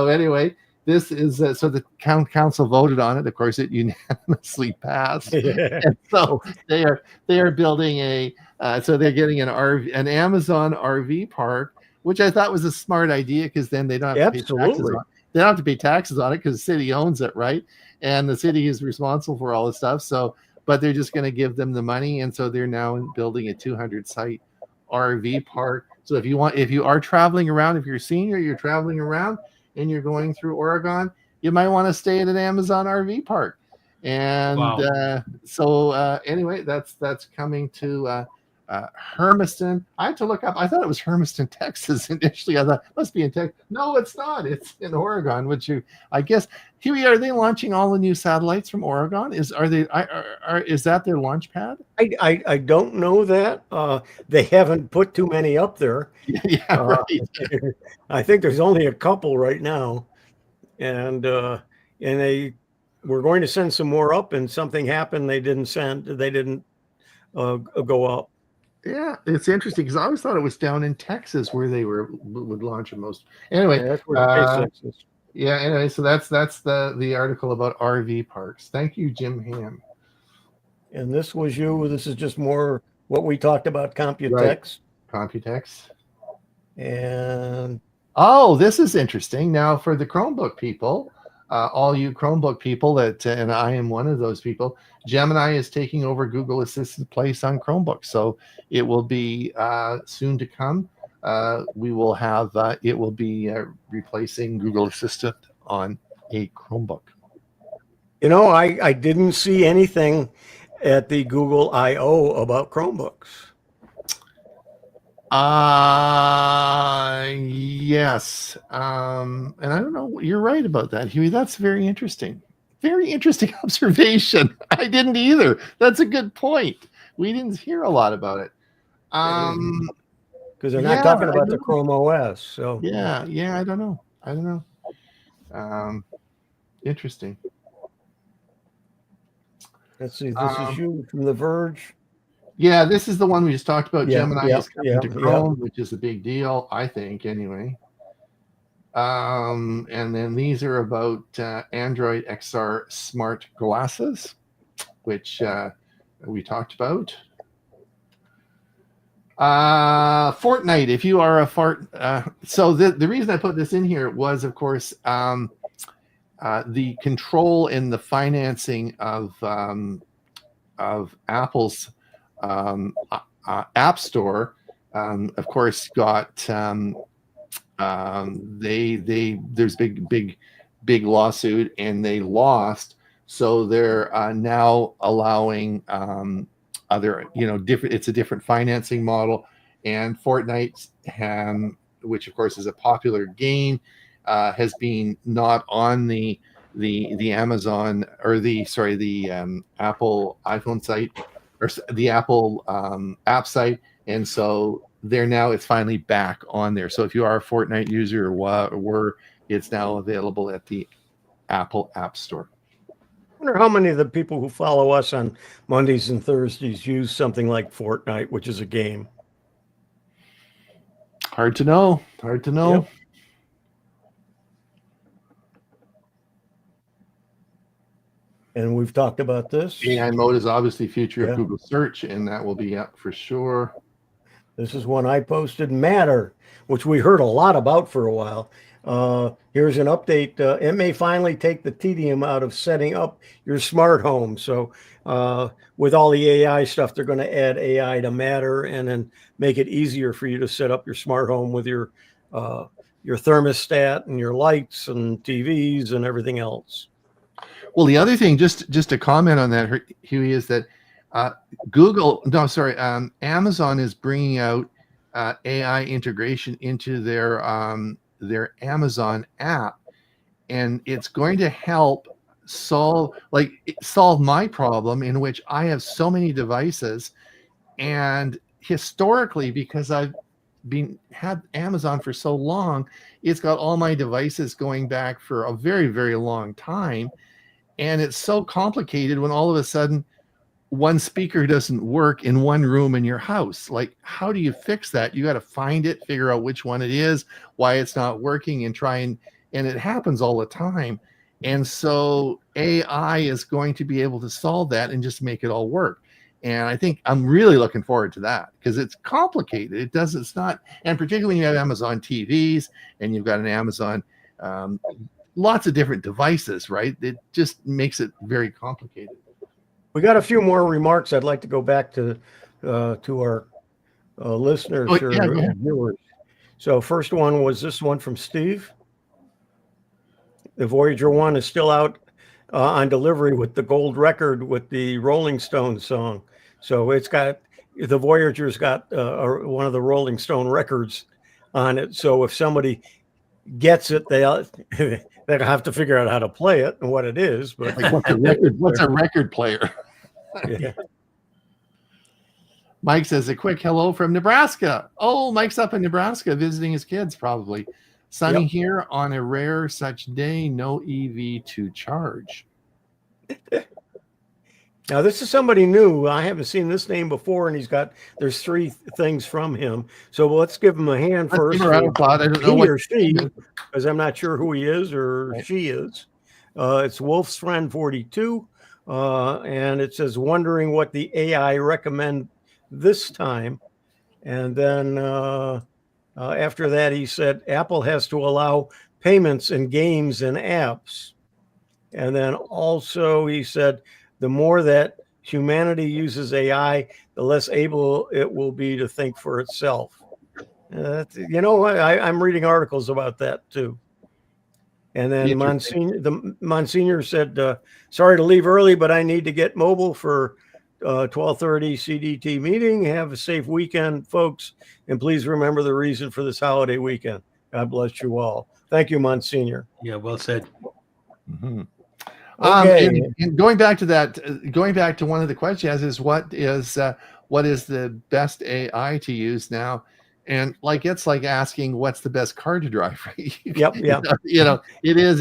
anyway, this is so the council voted on it. Of course, it unanimously passed. Yeah. And so they are building so they're getting an Amazon RV park, which I thought was a smart idea, because then they don't have to pay taxes on it. They don't have to pay taxes on it because the city owns it, right? And the city is responsible for all the stuff. So, but they're just going to give them the money, and so they're now building a 200 site RV park. So if you are traveling around, if you're a senior, you're traveling around and you're going through Oregon, you might want to stay at an Amazon RV park. And anyway, that's coming to Hermiston. I had to look up. I thought it was Hermiston, Texas initially. I thought it must be in Texas. No, it's not. It's in Oregon. Which I guess, Huey, are they launching all the new satellites from Oregon? Is that their launch pad? I don't know that. They haven't put too many up there. Yeah, right. I think there's only a couple right now, and they were going to send some more up, and something happened. They didn't go up. Yeah, it's interesting because I always thought it was down in Texas where they would launch them most. Anyway, that's where SpaceX is. Yeah. Anyway, so that's the article about RV parks. Thank you, Jim Ham. And this was you. This is just more what we talked about, Computex. Right. Computex. And this is interesting. Now for the Chromebook people, all you Chromebook people and I am one of those people, Gemini is taking over Google Assistant's place on Chromebooks. So it will be soon to come. We will have it will be replacing Google Assistant on a Chromebook. I didn't see anything at the Google I/O about Chromebooks. Yes. And I don't know. You're right about that, Huey. That's very interesting. Very interesting observation. I didn't either. That's a good point. We didn't hear a lot about it. Because they're not talking about the Chrome OS. So yeah, I don't know. Interesting. Let's see. This is you from The Verge. Yeah, this is the one we just talked about. Gemini is coming to Chrome, which is a big deal, I think, anyway. And then these are about Android XR smart glasses, which we talked about. Fortnite, if you are so the reason I put this in here was, of course, the control in the financing of Apple's App Store, of course, got there's big lawsuit, and they lost. So they're now allowing other, different. It's a different financing model, and Fortnite, which of course is a popular game, has been not on the Amazon or the Apple iPhone site or the Apple app site, and so it's finally back on there. So if you are a Fortnite user it's now available at the Apple App Store. I wonder how many of the people who follow us on Mondays and Thursdays use something like Fortnite, which is a game. Hard to know. Yep. And we've talked about this. AI mode is obviously future of Google search, and that will be up for sure. This is one I posted, Matter, which we heard a lot about for a while. Here's an update. It may finally take the tedium out of setting up your smart home. So with all the AI stuff, they're going to add AI to Matter and then make it easier for you to set up your smart home with your thermostat and your lights and TVs and everything else. Well, the other thing, just to comment on that, Huey, is that Amazon is bringing out AI integration into their Amazon app, and it's going to help solve my problem, in which I have so many devices, and historically, because I've had Amazon for so long, it's got all my devices going back for a very, very long time. And it's so complicated when all of a sudden one speaker doesn't work in one room in your house. Like, how do you fix that? You got to find it, figure out which one it is, why it's not working, and and it happens all the time. And so AI is going to be able to solve that and just make it all work. And I think I'm really looking forward to that, because it's complicated. It's not, and particularly when you have Amazon TVs and you've got an Amazon, lots of different devices, right? It just makes it very complicated. We got a few more remarks. I'd like to go back to our listeners or viewers. So first one was this one from Steve. The Voyager 1 is still out on delivery with the gold record with the Rolling Stones song. So the Voyager's got one of the Rolling Stone records on it. So if somebody gets it, they'll have to figure out how to play it and what it is. But like, what's a record player? Yeah. Mike says a quick hello from Nebraska. Oh, Mike's up in Nebraska visiting his kids, probably. Sunny here on a rare such day, no EV to charge. Now, this is somebody new. I haven't seen this name before, and there's 3 things from him. So let's give him a hand first. I don't know he or she, because I'm not sure who he is or she is. It's Wolf's Friend 42, and it says, wondering what the AI recommend this time. And then after that, he said, Apple has to allow payments in games and apps. And then also he said, the more that humanity uses AI, the less able it will be to think for itself. You know what? I'm reading articles about that too. And then Monsignor said, sorry to leave early, but I need to get mobile for 12:30 CDT meeting. Have a safe weekend, folks. And please remember the reason for this holiday weekend. God bless you all. Thank you, Monsignor. Yeah, well said. Mm-hmm. Okay. And going back to one of the questions is what is the best AI to use now? And it's like asking what's the best car to drive. Yep. It is.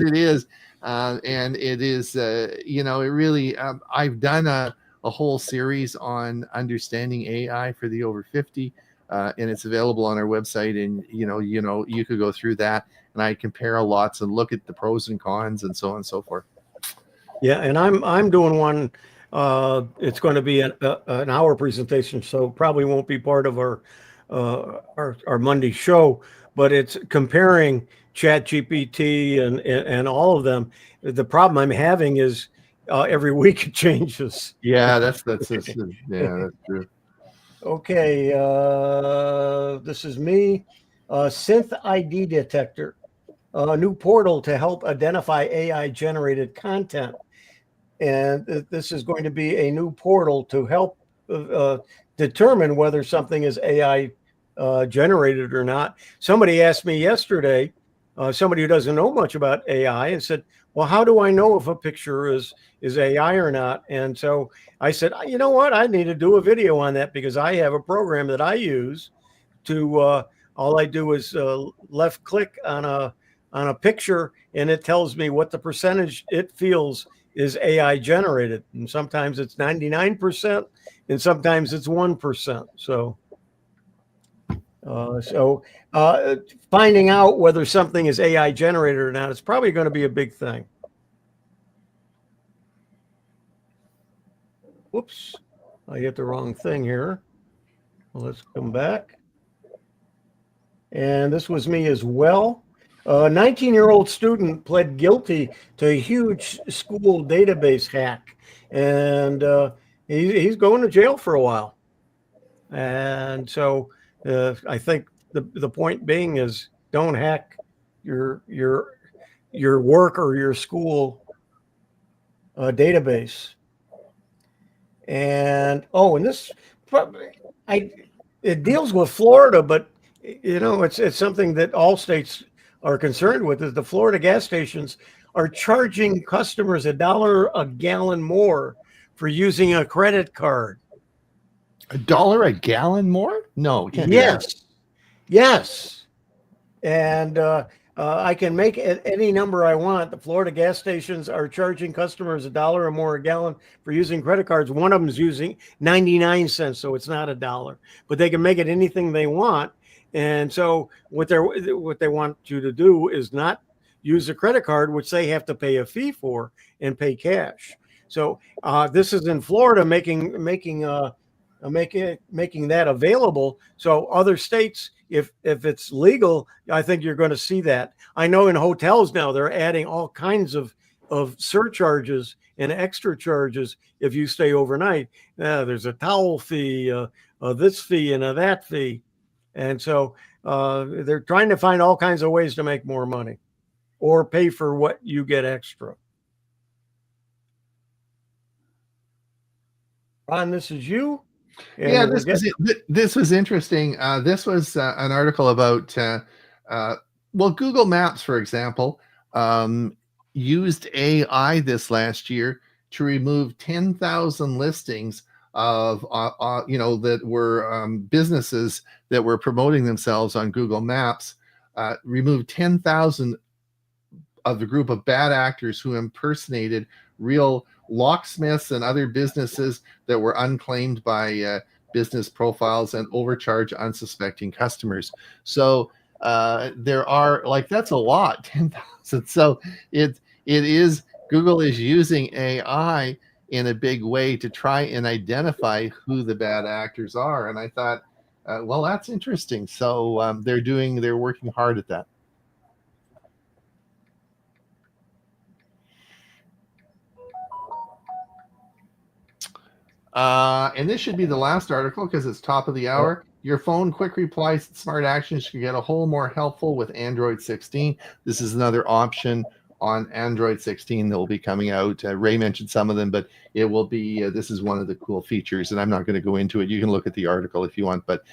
And it is, it really, I've done a whole series on understanding AI for the over 50, and it's available on our website. And, you could go through that, and I compare lots and look at the pros and cons and so on and so forth. Yeah, and I'm doing one. It's going to be an hour presentation, so probably won't be part of our Monday show. But it's comparing ChatGPT and all of them. The problem I'm having is every week it changes. Yeah, that's true. Okay, this is me. Synth ID detector, a new portal to help identify AI generated content. And this is going to be a new portal to help determine whether something is AI generated or not. Somebody asked me yesterday, somebody who doesn't know much about AI, and said, well, how do I know if a picture is AI or not? And so I said, you know what? I need to do a video on that, because I have a program that I use to, all I do is left click on a picture, and it tells me what the percentage it feels is AI generated. And sometimes it's 99%, and sometimes it's 1%. So finding out whether something is AI generated or not is probably going to be a big thing. Whoops, I hit the wrong thing here. Well, let's come back. And this was me as well. A 19-year-old student pled guilty to a huge school database hack, and he's going to jail for a while. And so I think the point being is, don't hack your work or your school database. And this it deals with Florida, but it's something that all states are concerned with is the Florida gas stations are charging customers $1 a gallon more for using a credit card. $1 a gallon more? No, we can't do that. Yes. And I can make it any number I want. The Florida gas stations are charging customers $1 or more a gallon for using credit cards. One of them is using 99 cents, so it's not $1, but they can make it anything they want. And so what they want you to do is not use a credit card, which they have to pay a fee for, and pay cash. So this is in Florida making that available. So other states, if it's legal, I think you're going to see that. I know in hotels now they're adding all kinds of surcharges and extra charges if you stay overnight. There's a towel fee, this fee, and that fee, and so they're trying to find all kinds of ways to make more money or pay for what you get extra. Ron, this is you. And yeah, this was interesting. This was an article about, Google Maps, for example, used AI this last year to remove 10,000 listings of, that were businesses that were promoting themselves on Google Maps, removed 10,000 of the group of bad actors who impersonated real locksmiths and other businesses that were unclaimed by business profiles and overcharge unsuspecting customers. So there are, that's a lot, 10,000. So it is, Google is using AI in a big way to try and identify who the bad actors are. And I thought, well, that's interesting. So they're working hard at that. And this should be the last article because it's top of the hour. Your phone quick replies, smart actions can get a whole more helpful with Android 16. This is another option on Android 16 that will be coming out. Ray mentioned some of them, but it will be, this is one of the cool features, and I'm not going to go into it. You can look at the article if you want, but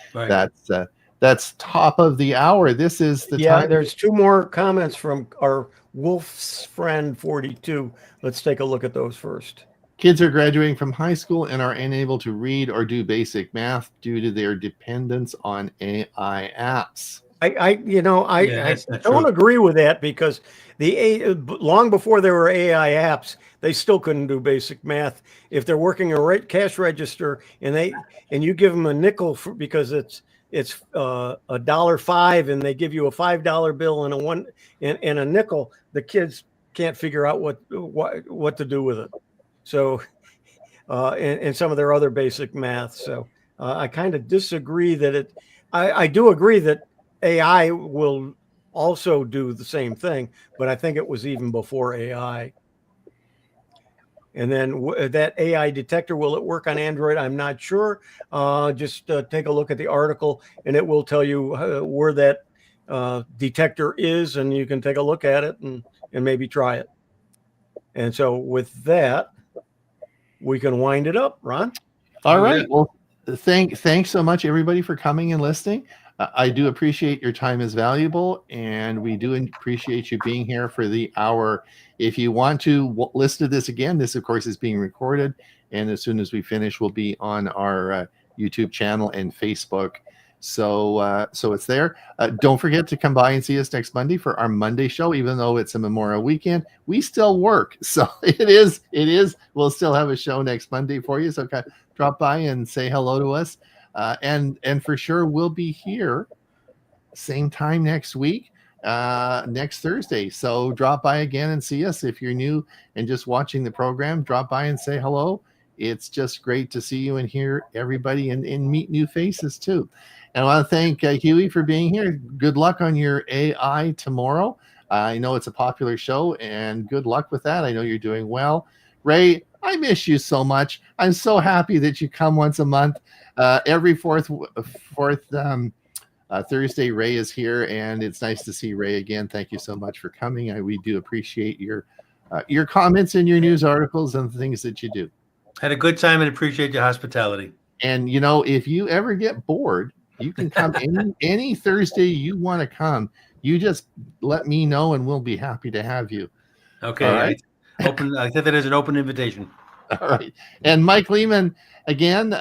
that's top of the hour. This is the time. There's two more comments from our Wolf's Friend 42. Let's take a look at those first. Kids are graduating from high school and are unable to read or do basic math due to their dependence on AI apps. I don't agree with that because long before there were AI apps, they still couldn't do basic math. If they're working a cash register and you give them a nickel because it's $1.05 and they give you a $5 bill and a nickel, the kids can't figure out what to do with it. So, and some of their other basic math. So I kind of disagree that I do agree that AI will also do the same thing, but I think it was even before AI. And then that AI detector, will it work on Android? I'm not sure. Just take a look at the article and it will tell you where that detector is, and you can take a look at it and maybe try it. And so with that, we can wind it up, Ron. All right. Well, thanks so much, everybody, for coming and listening. I do appreciate your time is valuable, and we do appreciate you being here for the hour. If you want to listen to this again, this, of course, is being recorded, and as soon as we finish, we'll be on our YouTube channel and Facebook. So it's there. Don't forget to come by and see us next Monday for our Monday show. Even though it's a Memorial weekend, we still work. So it is. We'll still have a show next Monday for you. So drop by and say hello to us. And for sure, we'll be here same time next week, next Thursday. So drop by again and see us. If you're new and just watching the program, drop by and say hello. It's just great to see you and hear everybody and meet new faces too. And I want to thank Huey for being here. Good luck on your AI tomorrow. I know it's a popular show, and good luck with that. I know you're doing well. Ray, I miss you so much. I'm so happy that you come once a month. Every fourth Thursday, Ray is here, and it's nice to see Ray again. Thank you so much for coming. We do appreciate your comments and your news articles and the things that you do. Had a good time and appreciate your hospitality. And, if you ever get bored, you can come any Thursday you want to come. you just let me know and we'll be happy to have you. Okay. All right. I said that as an open invitation. All right. And Mike Lehman, again,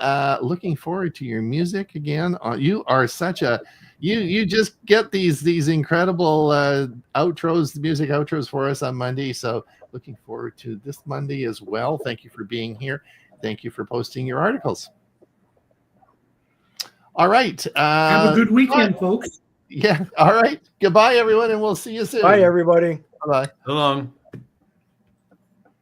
looking forward to your music again. You are such a, you just get these incredible outros, music outros for us on Monday. So looking forward to this Monday as well. Thank you for being here. Thank you for posting your articles. All right. Have a good weekend, folks. Yeah. All right. Goodbye, everyone, and we'll see you soon. Bye, everybody. Bye-bye. So long.